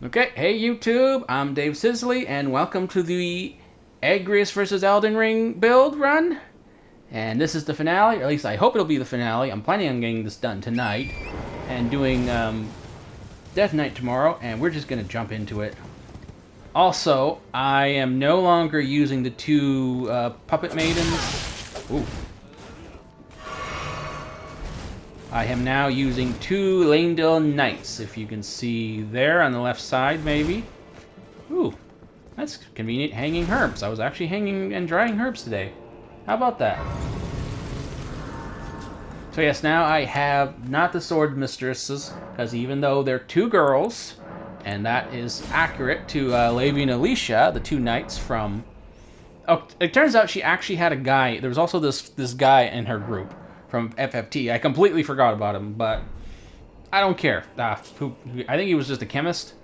Okay, hey YouTube, I'm Dave Sisley, and welcome to the Agrias versus Elden Ring build run. And this is the finale, or at least I hope it'll be the finale. I'm planning on getting this done tonight, and doing Death Knight tomorrow, and we're just going to jump into it. Also, I am no longer using the two Puppet Maidens. Ooh. I am now using two Lanedale Knights, if you can see there on the left side, maybe. Ooh, that's convenient hanging herbs. I was actually hanging and drying herbs today. How about that? So yes, now I have not the sword mistresses, because even though they're two girls, and that is accurate to Levi and Alicia, the two knights from... Oh, it turns out she actually had a guy. There was also this guy in her group from FFT. I completely forgot about him, but I don't care. I think he was just a chemist.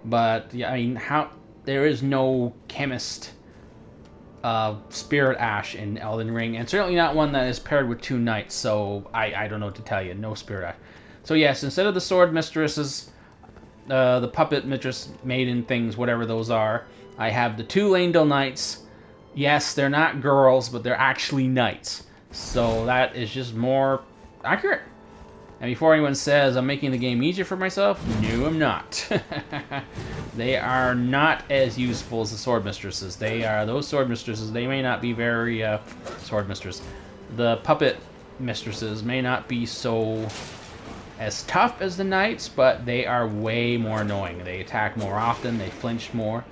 But yeah, I mean, there is no chemist Spirit Ash in Elden Ring, and certainly not one that is paired with two knights. So I don't know what to tell you. No Spirit Ash. So yes, instead of the sword mistresses, the puppet mistress maiden things, whatever those are, I have the two Lanedale knights. Yes, they're not girls, but they're actually knights. So that is just more accurate. And before anyone says I'm making the game easier for myself, no, I'm not. They are not as useful as the sword mistresses. Those sword mistresses. They may not be very sword mistress. The puppet mistresses may not be so as tough as the knights, but they are way more annoying. They attack more often. They flinch more.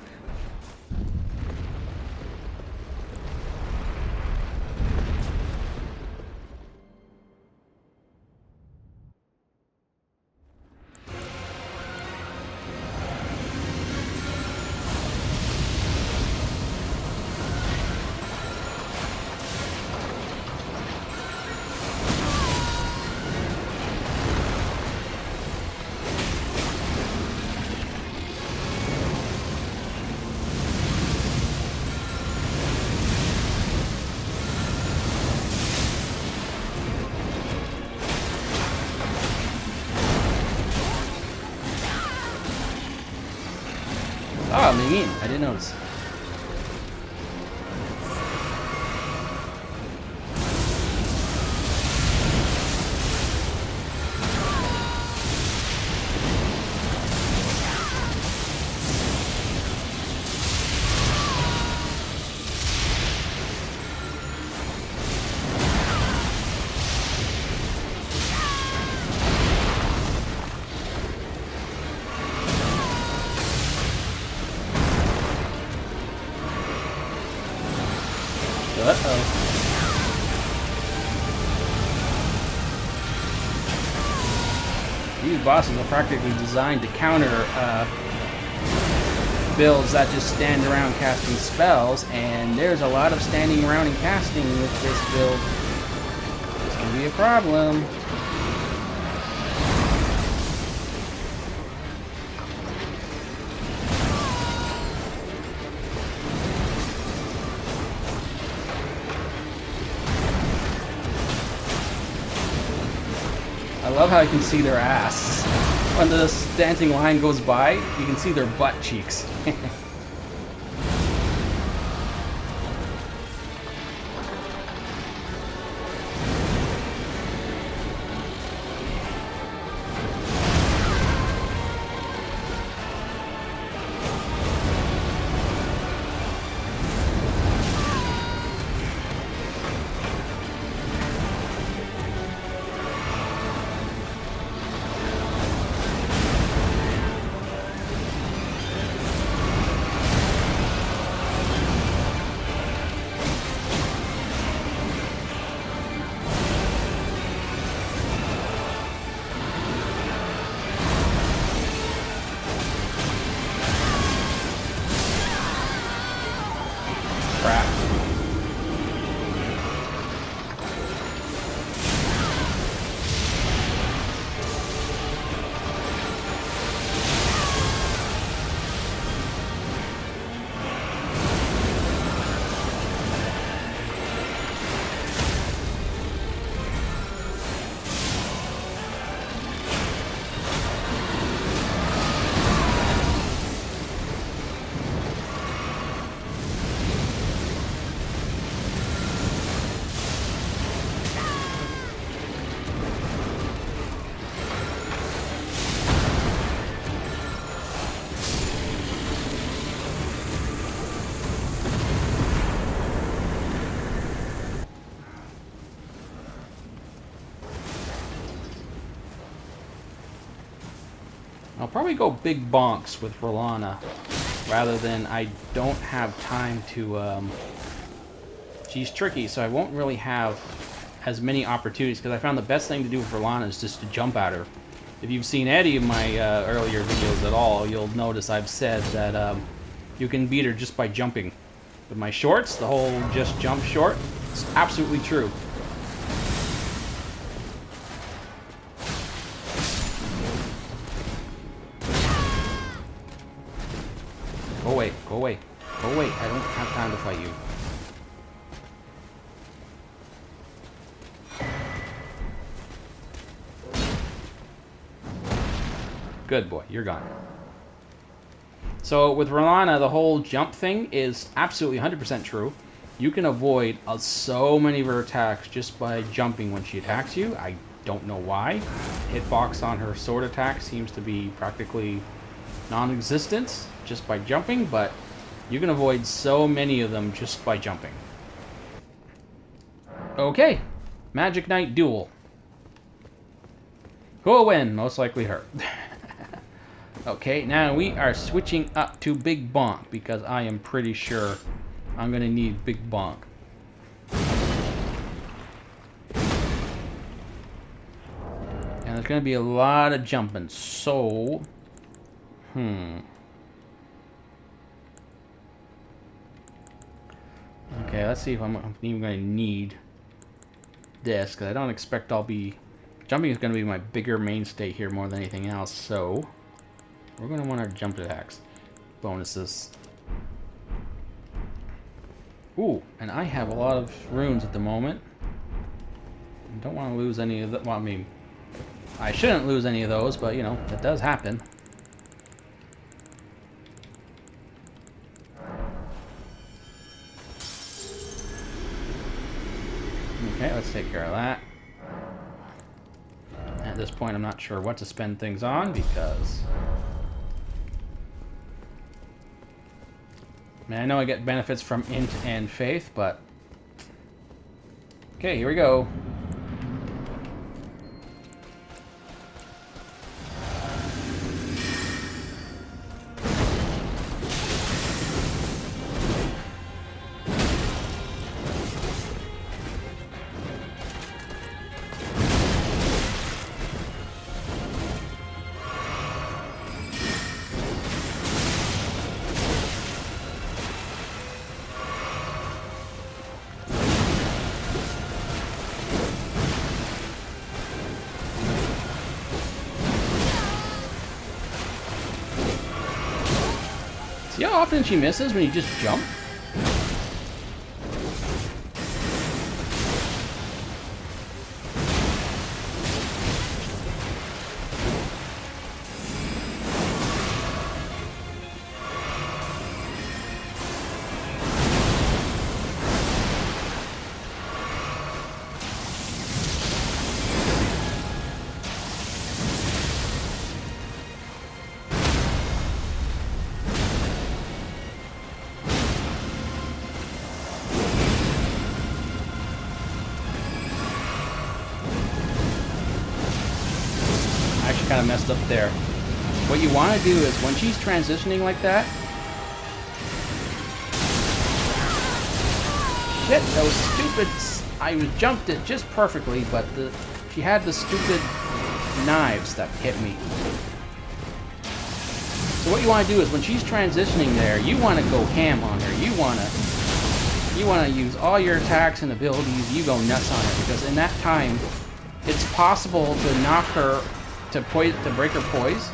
Oh, mean. I didn't notice. Uh-oh. These bosses are practically designed to counter builds that just stand around casting spells, and there's a lot of standing around and casting with this build. It's gonna be a problem. I love how you can see their ass. When the dancing line goes by, you can see their butt cheeks. probably go big bonks with Rolana, rather than I don't have time to, she's tricky, so I won't really have as many opportunities, because I found the best thing to do with Rolana is just to jump at her. If you've seen any of my earlier videos at all, you'll notice I've said that you can beat her just by jumping. With my shorts, the whole just jump short, it's absolutely true. Go away, go away, go away. I don't have time to fight you. Good boy, you're gone. So with Rolana, the whole jump thing is absolutely 100% true. You can avoid so many of her attacks just by jumping when she attacks you. I don't know why. Hitbox on her sword attack seems to be practically non-existent just by jumping, but you can avoid so many of them just by jumping. Okay, Magic Knight duel. Who will win? Most likely her. Okay, now we are switching up to Big Bonk, because I am pretty sure I'm going to need Big Bonk. And there's going to be a lot of jumping, so... Okay, let's see if I'm even going to need this, because I don't expect I'll be... Jumping is going to be my bigger mainstay here more than anything else, so... We're going to want our jump attacks bonuses. Ooh, and I have a lot of runes at the moment. I don't want to lose any of them. Well, I mean, I shouldn't lose any of those, but, you know, that does happen. Okay, let's take care of that. At this point, I'm not sure what to spend things on, because... I mean, I know I get benefits from Int and Faith, but... Okay, here we go. See how often she misses when you just jump? Kind of messed up there. What you want to do is when she's transitioning like that, shit, that was stupid. I jumped it just perfectly, but she had the stupid knives that hit me. So what you want to do is when she's transitioning there, you want to go ham on her. You want to use all your attacks and abilities. You go nuts on her, because in that time, it's possible to knock her. To break her poise,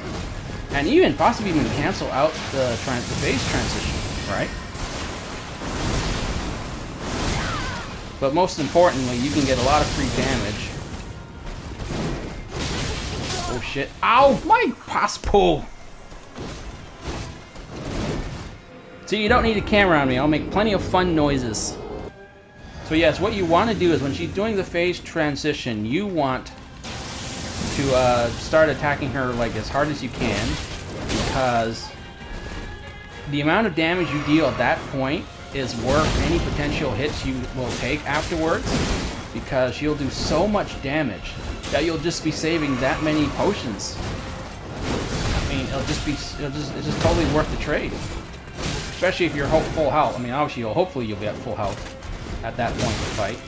and even possibly even cancel out the phase transition, right? But most importantly, you can get a lot of free damage. Oh shit! Ow! My passpole! See, you don't need a camera on me. I'll make plenty of fun noises. So yes, what you want to do is when she's doing the phase transition, you want to start attacking her like as hard as you can, because the amount of damage you deal at that point is worth any potential hits you will take afterwards, because she'll do so much damage that you'll just be saving that many potions. I mean, it's just totally worth the trade. Especially if you're full health. I mean, obviously, hopefully you'll be at full health at that point of the fight.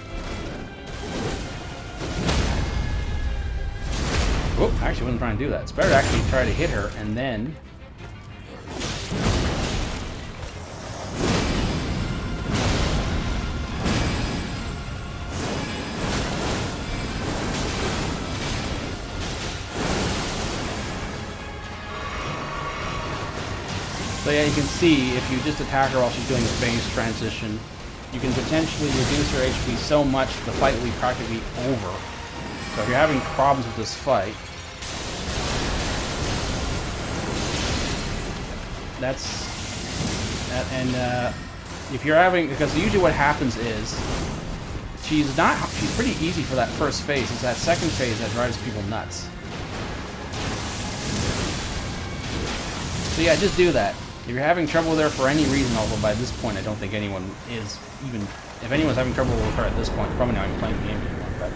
Whoop, I actually wasn't trying to do that. It's better to actually try to hit her and then... So yeah, you can see if you just attack her while she's doing a phase transition, you can potentially reduce her HP so much the fight will be practically over. So if you're having problems with this fight, if you're having, because usually what happens is she's pretty easy for that first phase. It's that second phase that drives people nuts. So yeah, just do that. If you're having trouble there for any reason, although by this point I don't think anyone is even... If anyone's having trouble with her at this point, probably not even playing the game anymore, but...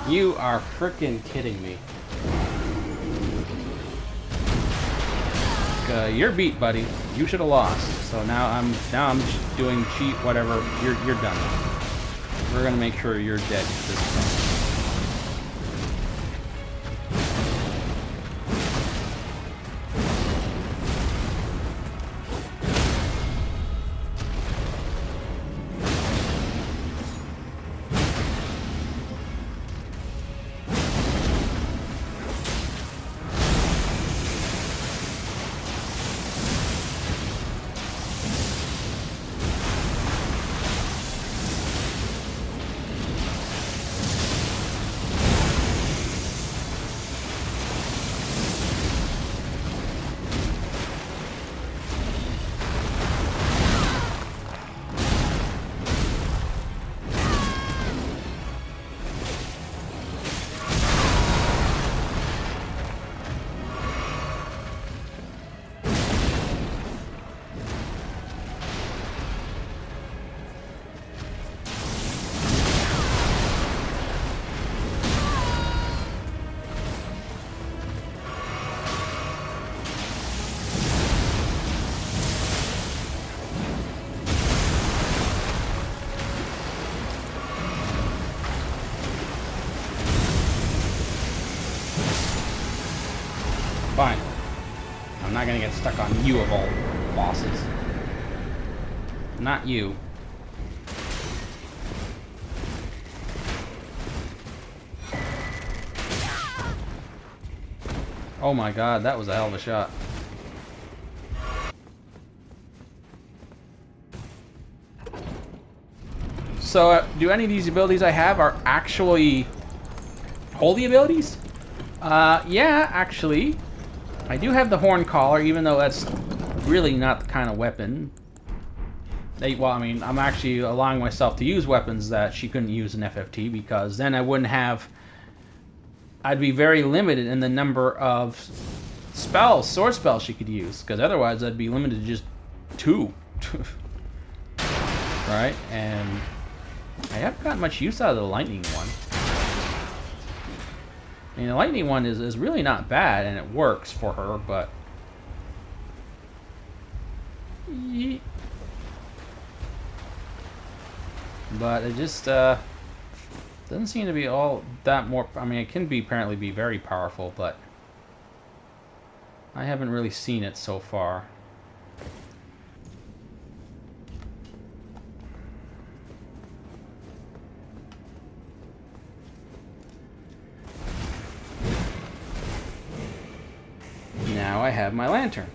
You are frickin' kidding me. You're beat, buddy. You should have lost. So now I'm just doing cheat, whatever. You're done. We're gonna make sure you're dead at this point. Fine. I'm not gonna get stuck on you of all bosses. Not you. Oh my god, that was a hell of a shot. So, do any of these abilities I have are actually holy abilities? Yeah, actually. I do have the Horn Collar, even though that's really not the kind of weapon. Well, I mean, I'm actually allowing myself to use weapons that she couldn't use in FFT, because then I wouldn't have... I'd be very limited in the number of sword spells she could use, because otherwise I'd be limited to just 2. Right? And I haven't gotten much use out of the lightning one. I mean, the lightning one is really not bad, and it works for her, but... But it just doesn't seem to be all that more... I mean, it can apparently be very powerful, but I haven't really seen it so far. have my lantern.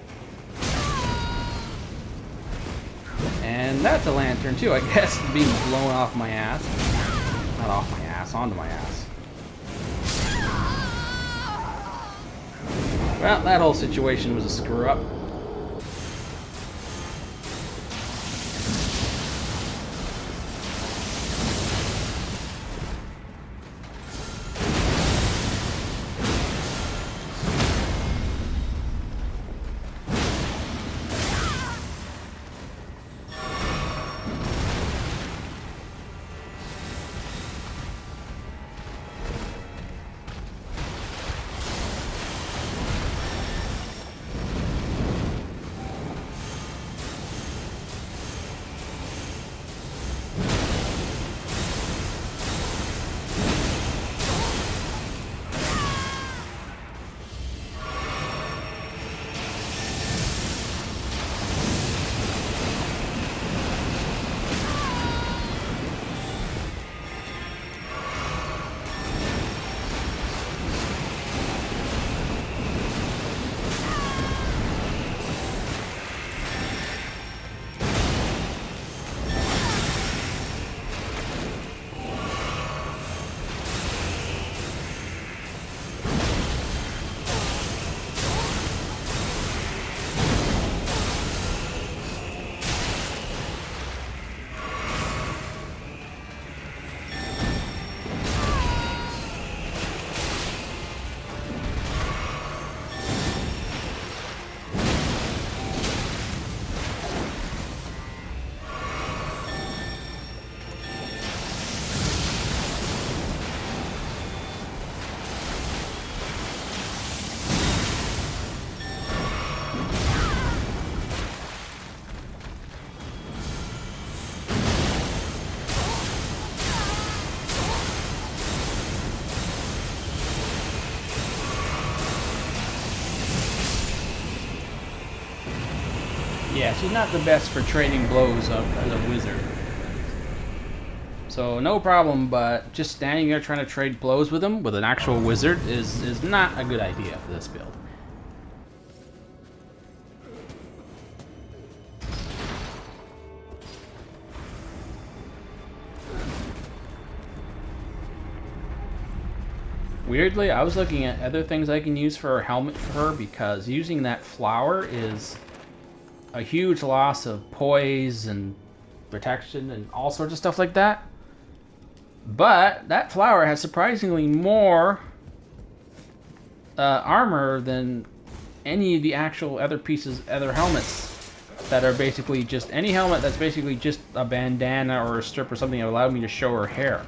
And that's a lantern too, I guess, being blown off my ass. Not off my ass, onto my ass. Well, that whole situation was a screw up. Yeah, she's not the best for trading blows up as a wizard. So no problem, but just standing there trying to trade blows with him, with an actual wizard, is not a good idea for this build. Weirdly, I was looking at other things I can use for a helmet for her, because using that flower is a huge loss of poise and protection and all sorts of stuff like that. But that flower has surprisingly more armor than any of the actual other pieces, other helmets that are basically just, any helmet that's basically just a bandana or a strip or something that allowed me to show her hair.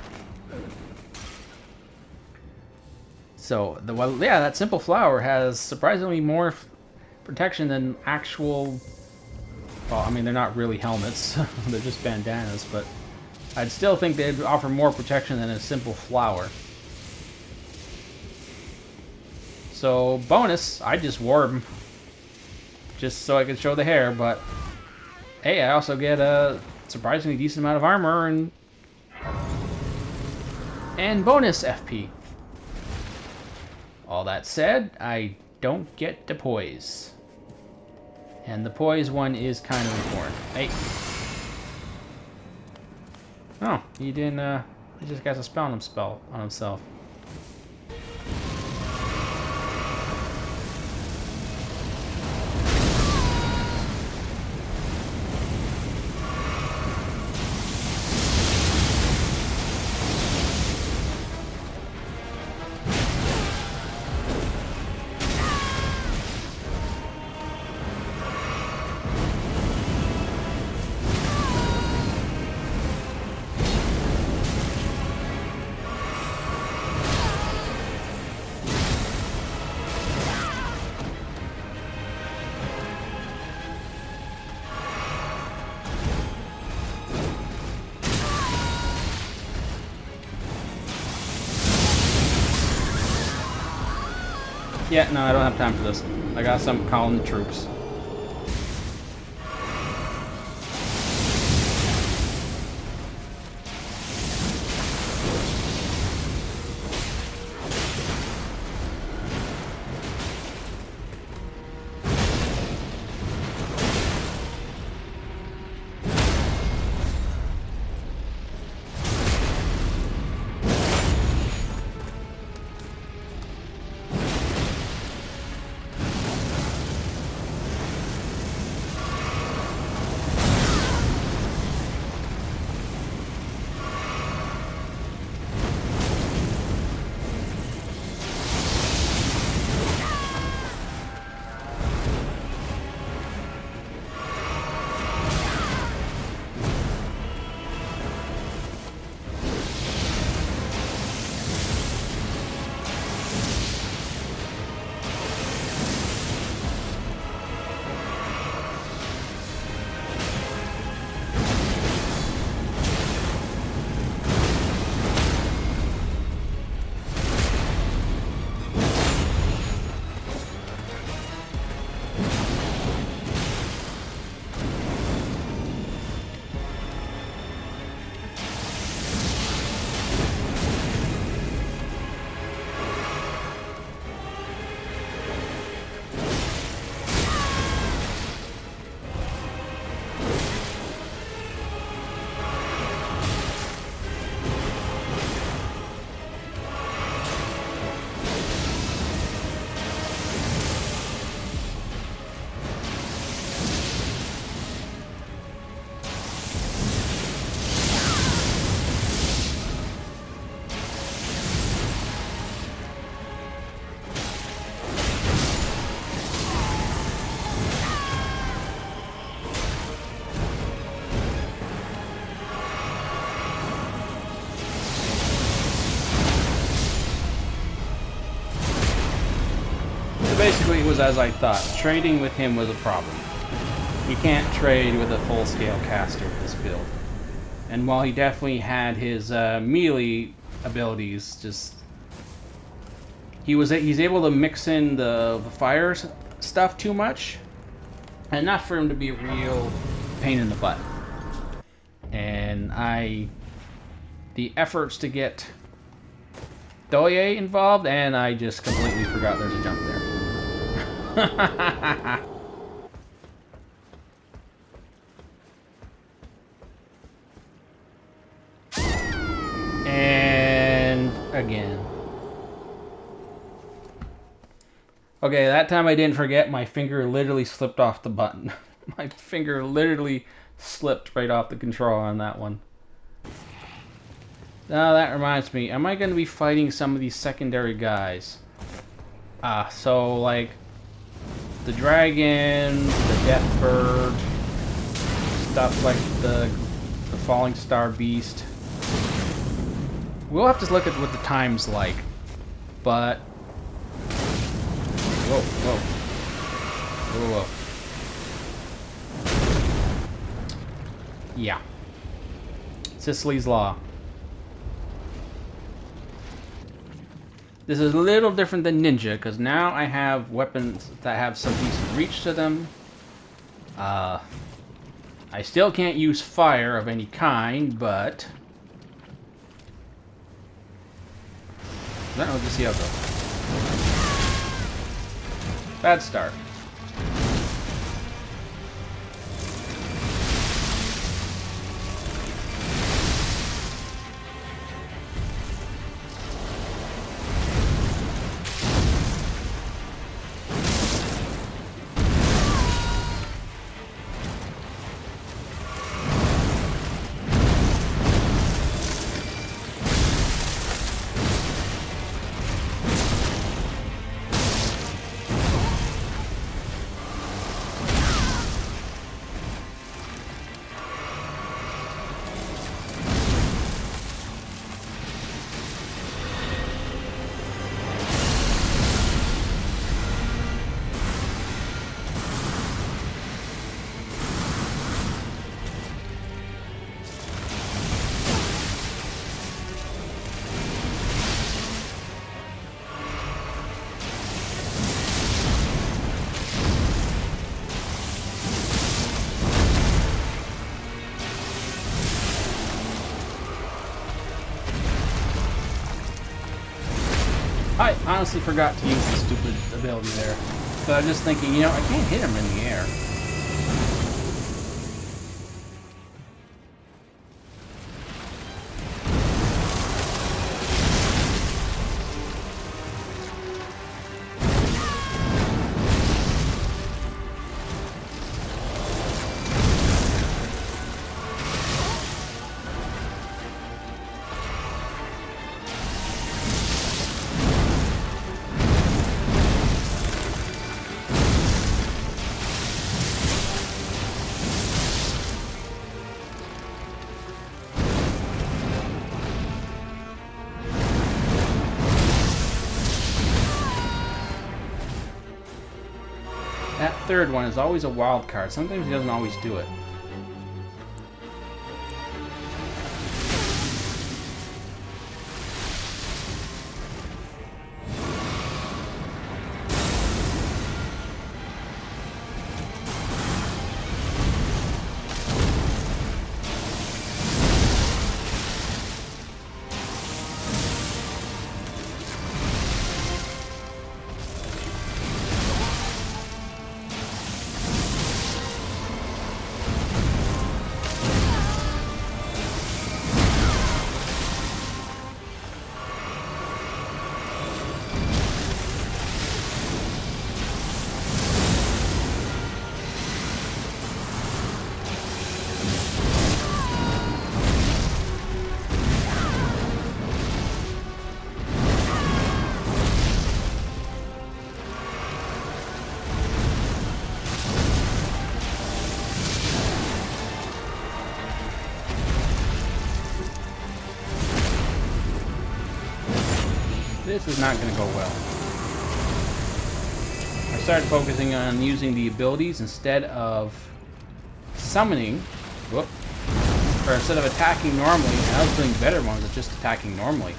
So, yeah, that simple flower has surprisingly more protection than actual, well, I mean, they're not really helmets, they're just bandanas, but I'd still think they'd offer more protection than a simple flower. So, bonus, I just wore them, just so I could show the hair, but hey, I also get a surprisingly decent amount of armor and bonus FP. All that said, I don't get the poise. And the poise one is kind of important. Hey. Oh, he didn't, he just got a spell on himself. Yeah, no, I don't have time for this. I got some calling the troops. basically, it was as I thought. Trading with him was a problem. You can't trade with a full-scale caster with this build. And while he definitely had his melee abilities, just he's able to mix in the fire stuff too much, and enough for him to be a real pain in the butt. And the efforts to get Doye involved, and I just completely forgot there's a jump there. And again. Okay, that time I didn't forget. My finger literally slipped off the button. My finger literally slipped right off the control on that one. Now that reminds me, am I going to be fighting some of these secondary guys? So like the dragon, the death bird, stuff like the falling star beast. We'll have to look at what the time's like, but whoa, whoa, whoa, whoa. Yeah, Sicily's Law. This is a little different than Ninja, because now I have weapons that have some decent reach to them. I still can't use fire of any kind, but no, just see how it goes. Bad start. I honestly forgot to use the stupid ability there. But I'm just thinking, you know, I can't hit him in the air. That third one is always a wild card. Sometimes he doesn't always do it. This is not going to go well. started focusing on using the abilities instead of summoning, whoop, or instead of attacking normally. And I was doing better ones at just attacking normally.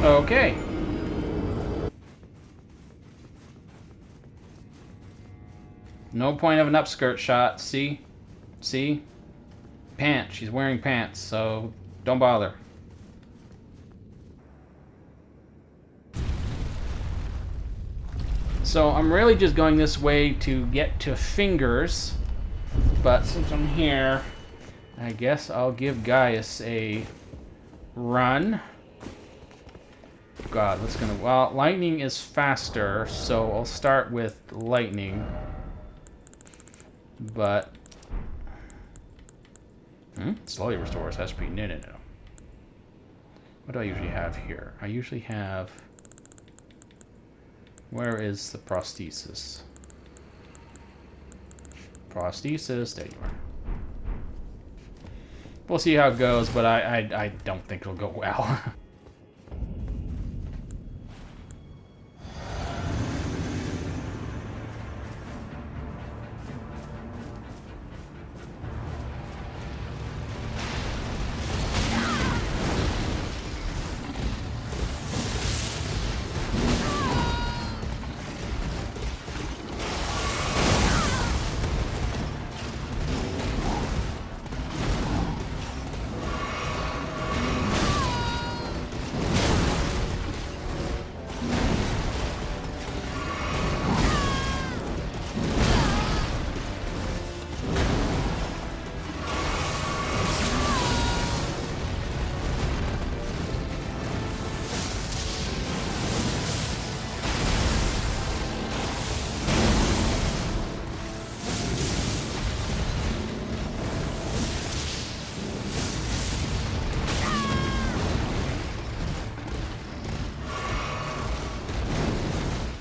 Okay. No point of an upskirt shot. See? See? Pants. She's wearing pants, so don't bother. So I'm really just going this way to get to fingers. But since I'm here, I guess I'll give Gaius a run. God, what's gonna... Well, lightning is faster, so I'll start with lightning. But... slowly restores SP. No. What do I usually have here? I usually have... Where is the prosthesis? Prosthesis, there you are. We'll see how it goes, but I don't think it'll go well.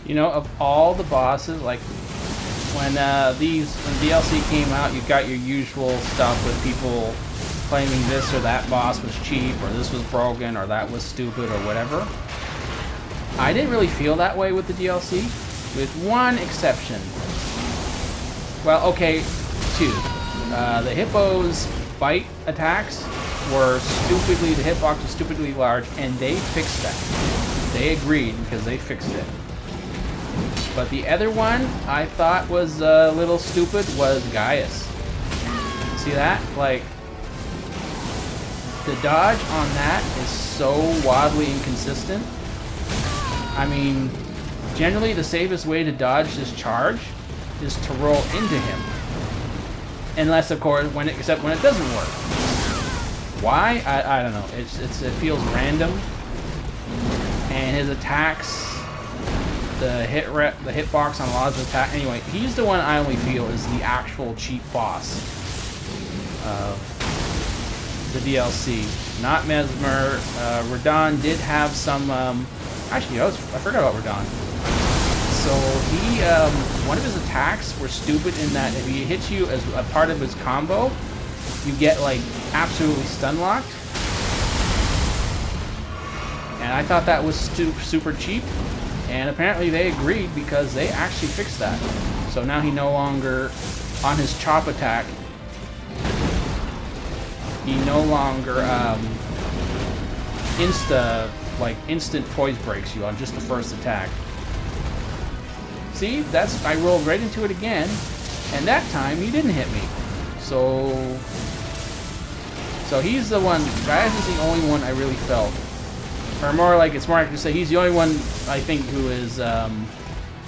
You know, of all the bosses, like when DLC came out, you got your usual stuff with people claiming this or that boss was cheap, or this was broken, or that was stupid, or whatever. I didn't really feel that way with the DLC, with one exception. Well, okay, two. The Hippo's bite attacks were stupidly, the hitbox was stupidly large, and they fixed that. They agreed because they fixed it. But the other one I thought was a little stupid was Gaius. See that? Like, the dodge on that is so wildly inconsistent. I mean, generally the safest way to dodge this charge is to roll into him. Unless, of course, except when it doesn't work. Why? I don't know. It feels random. And his attacks, the hitbox on a lot of his attacks. Anyway, he's the one I only feel is the actual cheap boss of the DLC. Not Mesmer. Radon did have some. Actually, I forgot about Radon. So he, one of his attacks were stupid in that if he hits you as a part of his combo, you get like absolutely stun locked. And I thought that was super cheap. And apparently they agreed because they actually fixed that. So now he no longer, on his chop attack, he no longer instant poise breaks you on just the first attack. See, I rolled right into it again, and that time he didn't hit me. So he's the one. Agrias is the only one I really felt, or more like it's more accurate to say he's the only one I think who is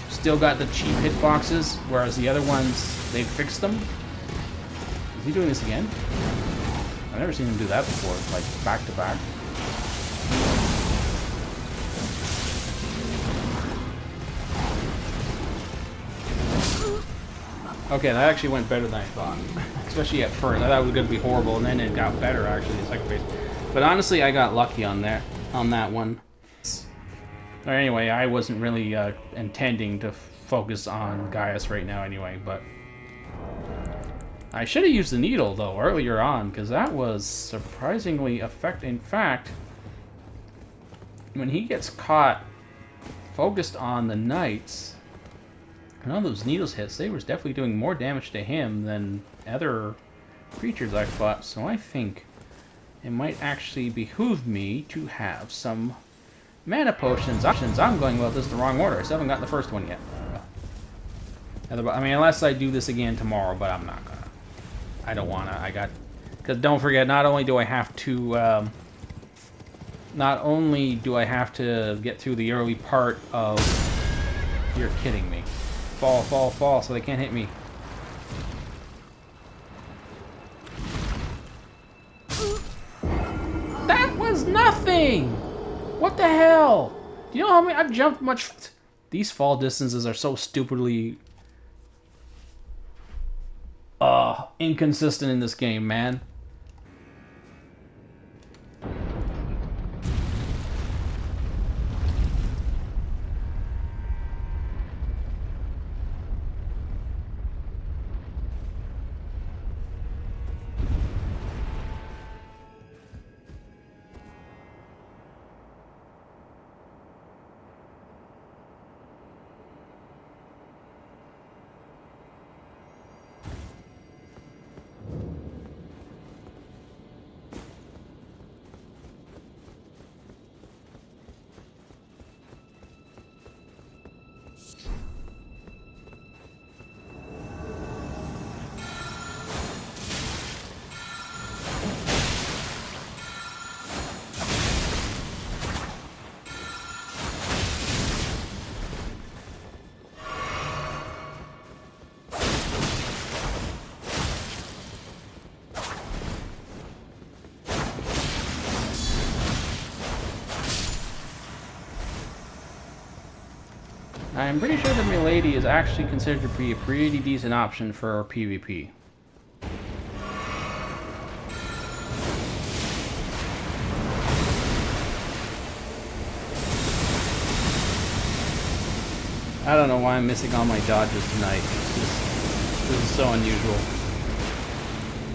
still got the cheap hitboxes, whereas the other ones they've fixed them. Is he doing this again? I've never seen him do that before, like back to back. Okay, that actually went better than I thought. Especially at first. I thought it was going to be horrible, and then it got better, actually, the second phase. But honestly, I got lucky on that one. Or anyway, I wasn't really intending to focus on Gaius right now anyway, but... I should have used the needle, though, earlier on, because that was surprisingly effective. In fact, when he gets caught focused on the knights... And all those needles hits, they was definitely doing more damage to him than other creatures I fought. So I think it might actually behoove me to have some mana potions. I'm going about this the wrong order. I still haven't gotten the first one yet. I mean, unless I do this again tomorrow, but I'm not gonna. I don't wanna. Because don't forget, not only do I have to get through the early part of... You're kidding me. Fall, so they can't hit me. That was nothing! What the hell? Do you know how many I've jumped much... These fall distances are so stupidly... inconsistent in this game, man. I'm pretty sure the Milady is actually considered to be a pretty decent option for PvP. I don't know why I'm missing all my dodges tonight. This is so unusual.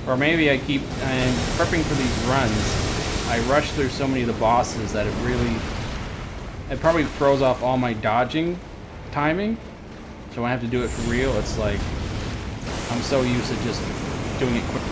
Or maybe I'm prepping for these runs. I rush through so many of the bosses that it probably throws off all my dodging timing. So when I have to do it for real, it's like I'm so used to just doing it quick.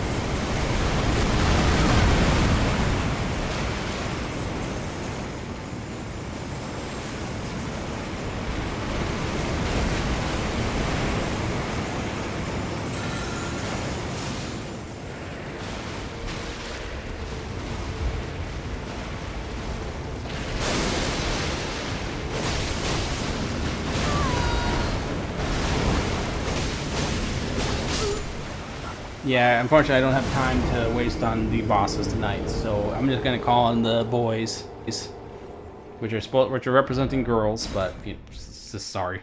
Yeah, unfortunately I don't have time to waste on the bosses tonight, so I'm just gonna call on the boys, which are representing girls, but you know, just sorry.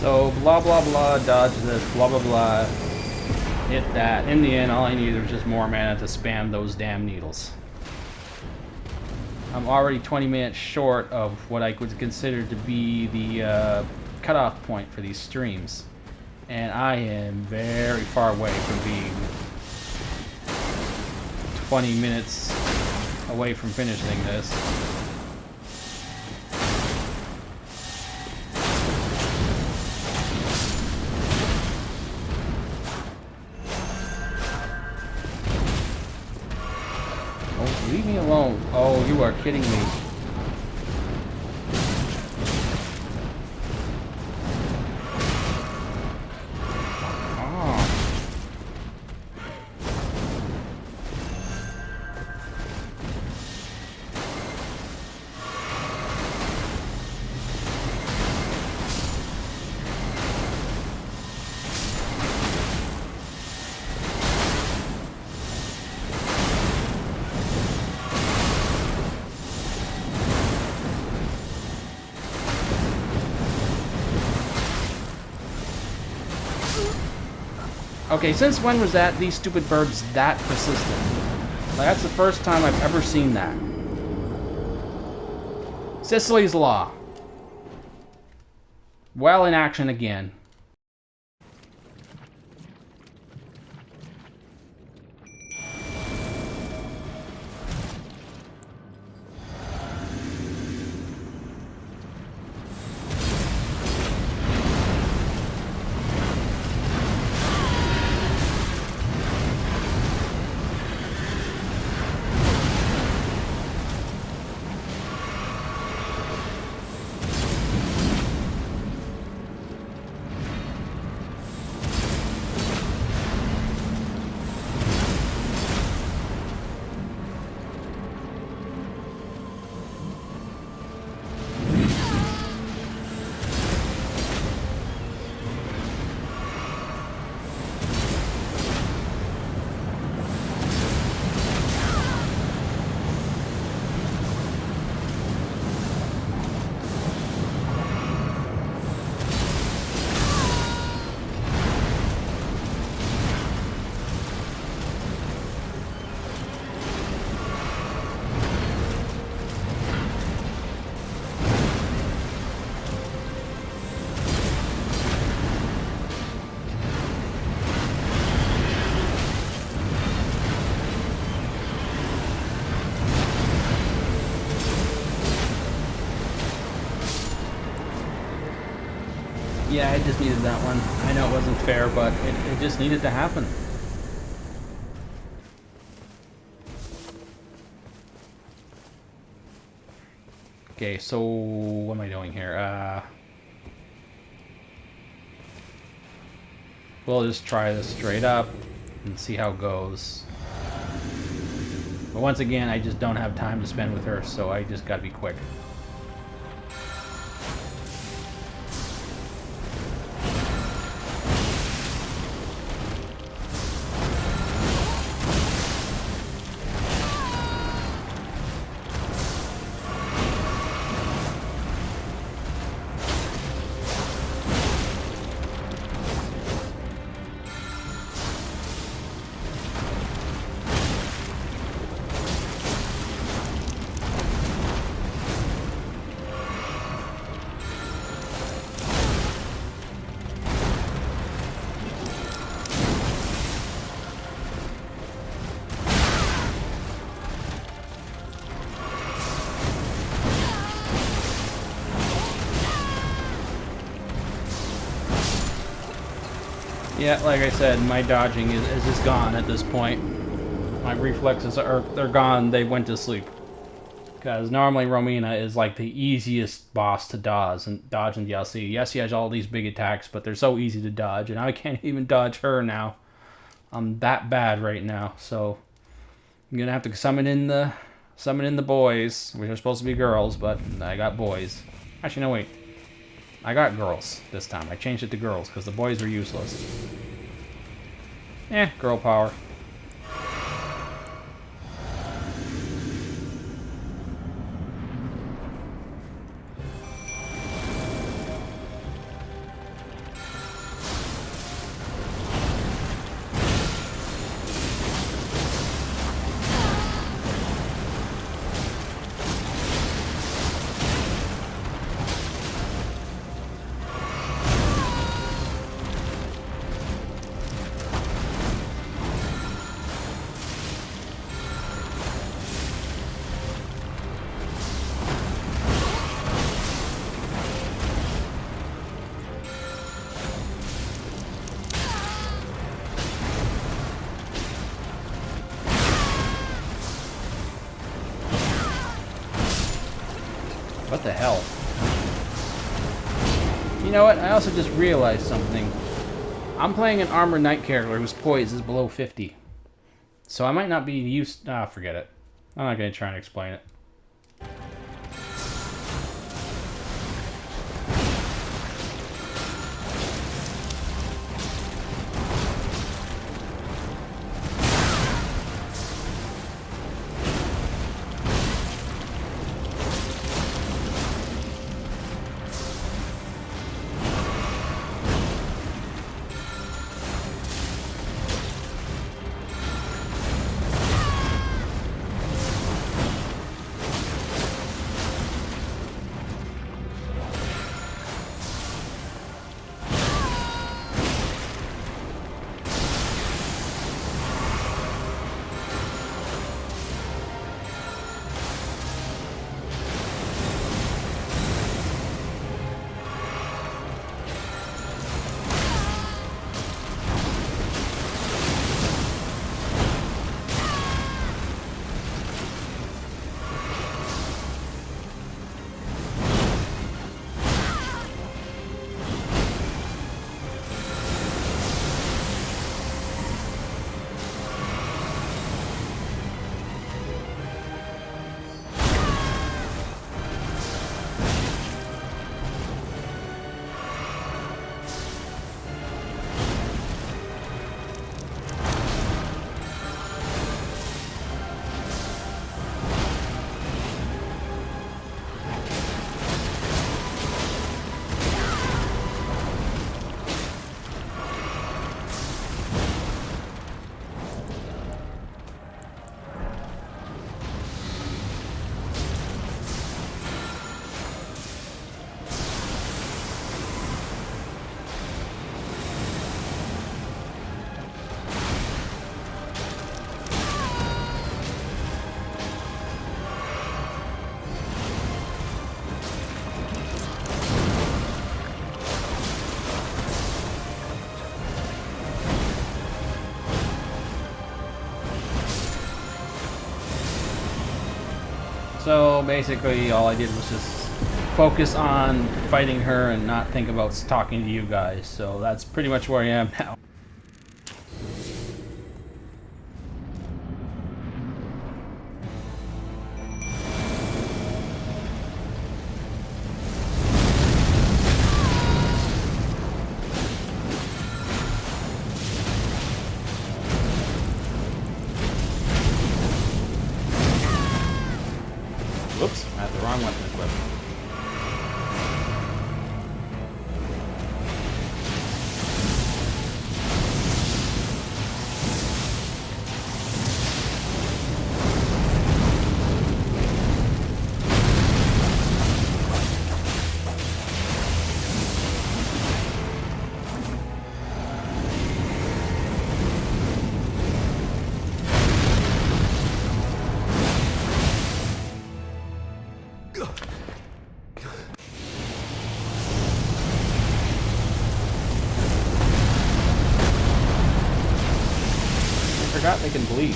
So, blah blah blah, dodge this, blah blah blah, hit that. In the end, all I needed was just more mana to spam those damn needles. I'm already 20 minutes short of what I would consider to be the cutoff point for these streams. And I am very far away from being 20 minutes away from finishing this. Oh, leave me alone. Oh, you are kidding me. Okay, since when was these stupid birds that persistent? Like, that's the first time I've ever seen that. Sicily's Law. Well in action again. Yeah, I just needed that one. I know it wasn't fair, but it just needed to happen. Okay, so what am I doing here? We'll just try this straight up and see how it goes. But once again, I just don't have time to spend with her, so I just gotta be quick. Yeah, like I said, my dodging is just gone at this point. My reflexes they're gone, they went to sleep. Because normally Romina is like the easiest boss to dodge in DLC. Yes, he has all these big attacks, but they're so easy to dodge, and I can't even dodge her now. I'm that bad right now, so I'm gonna have to summon in the boys, which are supposed to be girls, but I got boys. Actually, no, wait. I got girls this time. I changed it to girls because the boys are useless. Girl power. What the hell? You know what? I also just realized something. I'm playing an armored knight character whose poise is below 50. So I might not be used... Ah, forget it. I'm not going to try and explain it. So basically all I did was just focus on fighting her and not think about talking to you guys. So that's pretty much where I am now. Whoops, I had the wrong weapon equipped. I forgot they can bleed.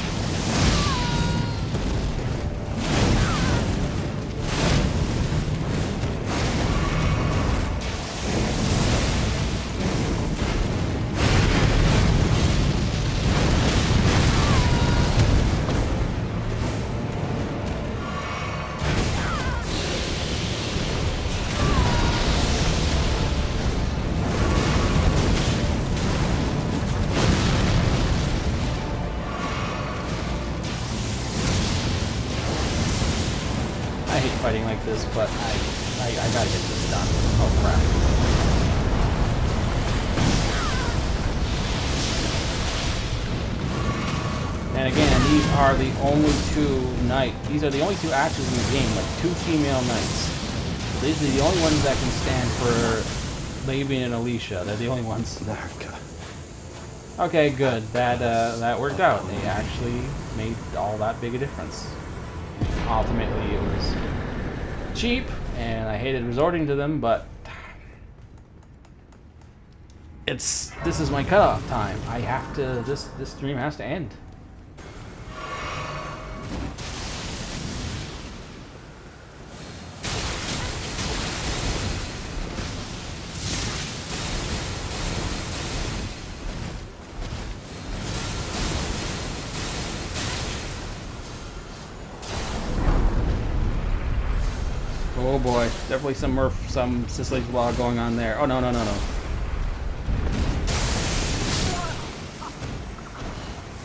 I hate fighting like this, but I gotta get this done. Oh crap. And again, these are the only these are the only two actors in the game, like two female knights. These are the only ones that can stand for Labian and Alicia. They're the only ones that are... Okay, good. That worked out. They actually made all that big a difference. Ultimately, it was cheap, and I hated resorting to them, but this is my cutoff time. I have to, this stream has to end. Oh boy, definitely some Sicily's Law going on there. Oh no, no, no, no.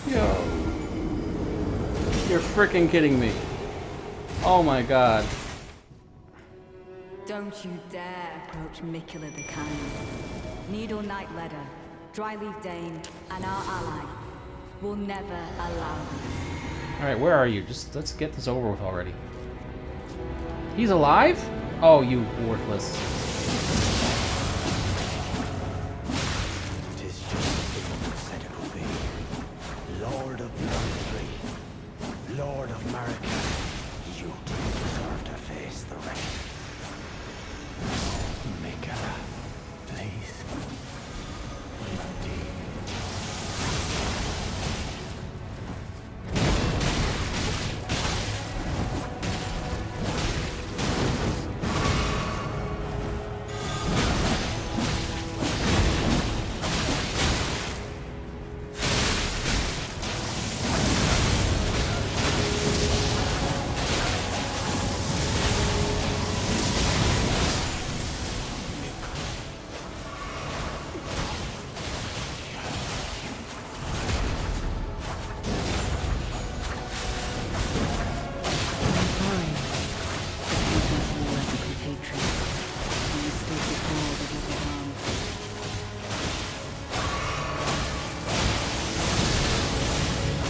Yo. You're freaking kidding me. Oh my god. Don't you dare approach Mikula the Kind. Needle Knight Ledder, Dryleaf Dane, and our ally will never allow this. Alright, where are you? Just let's get this over with already. He's alive? Oh, you worthless. It is just as you said it would be. Lord of Bloodtree, Lord of Marika, you do deserve to face the wreck. Mikula, please. Indeed.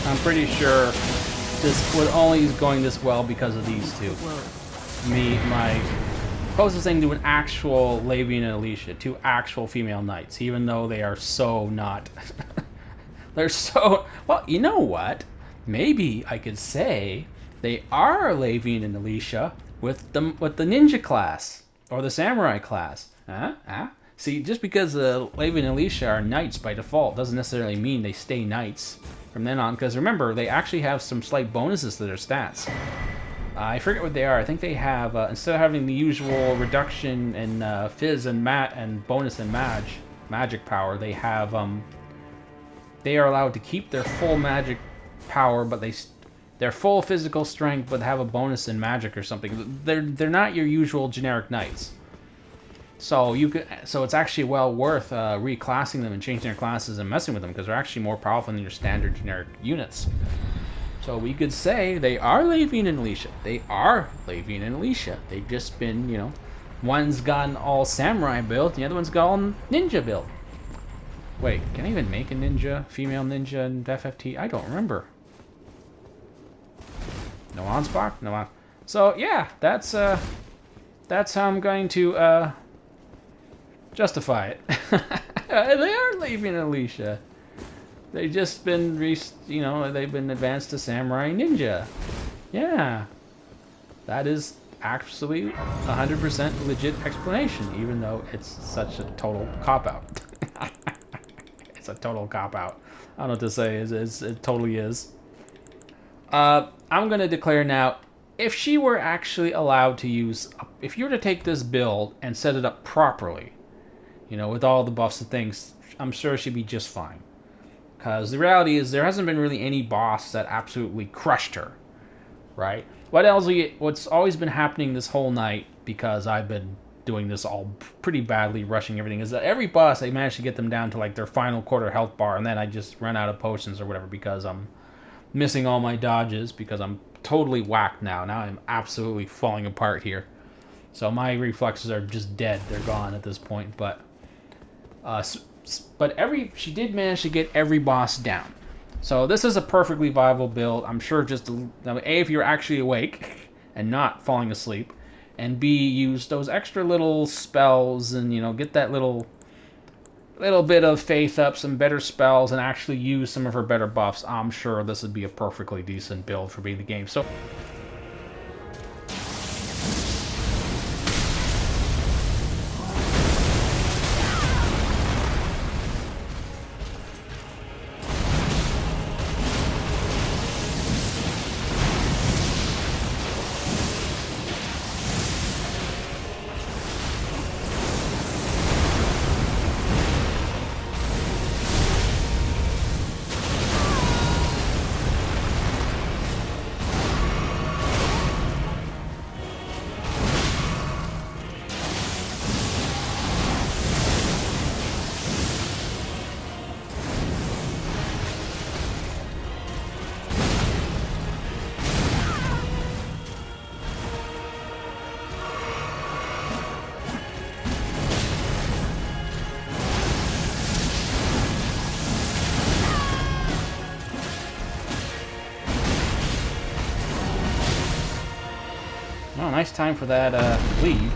I'm pretty sure this would only is going this well because of these two. My closest thing to an actual Lavian and Alicia, two actual female knights, even though they are so not. They're so well. You know what? Maybe I could say they are Lavian and Alicia with the ninja class or the samurai class. Huh? Huh? See, just because Lavian and Alicia are knights by default doesn't necessarily mean they stay knights from then on. Because remember, they actually have some slight bonuses to their stats. I forget what they are. I think they have instead of having the usual reduction in fizz and bonus in magic power, they have they are allowed to keep their full magic power, but their full physical strength, but have a bonus in magic or something. They're not your usual generic knights. So it's actually well worth reclassing them and changing their classes and messing with them because they're actually more powerful than your standard generic units. So we could say they are Lavian and Alicia. They are Lavian and Alicia. They've just been, you know, one's gotten all samurai build, the other one's got all ninja build. Wait, can I even make a ninja, female ninja in FFT? I don't remember. No Ansbach? No on. So yeah, that's how I'm going to justify it. They are Lavian and Alicia. They've just been, you know, they've been advanced to Samurai Ninja. Yeah. That is actually 100% legit explanation, even though it's such a total cop-out. It's a total cop-out. I don't know what to say. It totally is. I'm going to declare now, if she were actually allowed to use, if you were to take this build and set it up properly, you know, with all the buffs and things, I'm sure she'd be just fine. Because the reality is there hasn't been really any boss that absolutely crushed her, right? What's always been happening this whole night, because I've been doing this all pretty badly, rushing everything, is that every boss I manage to get them down to like their final quarter health bar, and then I just run out of potions or whatever because I'm missing all my dodges, because I'm totally whacked now. Now I'm absolutely falling apart here. So my reflexes are just dead. They're gone at this point, but she did manage to get every boss down. So this is a perfectly viable build. I'm sure just A, if you're actually awake and not falling asleep, and B, use those extra little spells and, you know, get that little bit of faith up, some better spells, and actually use some of her better buffs. I'm sure this would be a perfectly decent build for being the game. So nice time for that lead.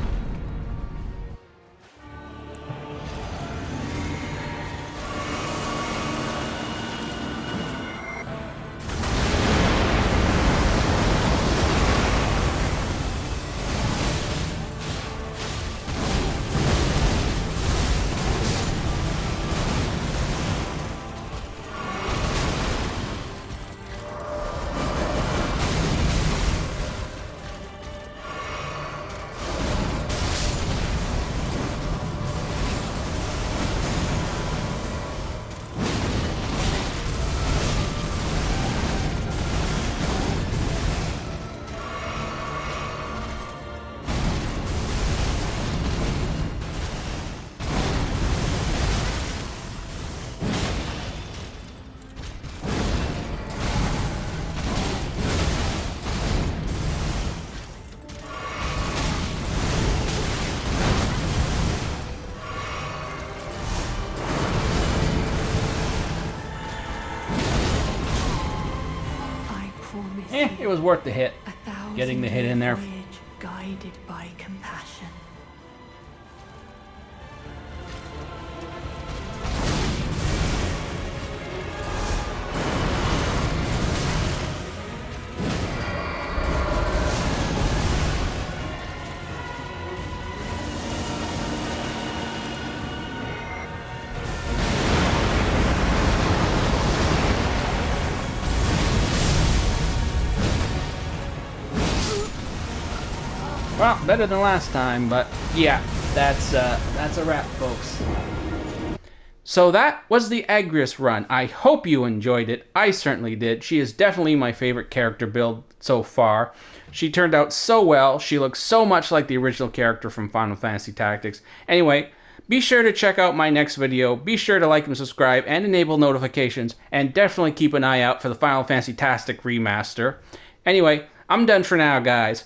It was worth the hit. Getting the hit in there. Guided by compassion. Well, better than last time, but yeah, that's a wrap, folks. So that was the Agrias run. I hope you enjoyed it. I certainly did. She is definitely my favorite character build so far. She turned out so well. She looks so much like the original character from Final Fantasy Tactics. Anyway, be sure to check out my next video. Be sure to like and subscribe and enable notifications. And definitely keep an eye out for the Final Fantasy Tactics remaster. Anyway, I'm done for now, guys.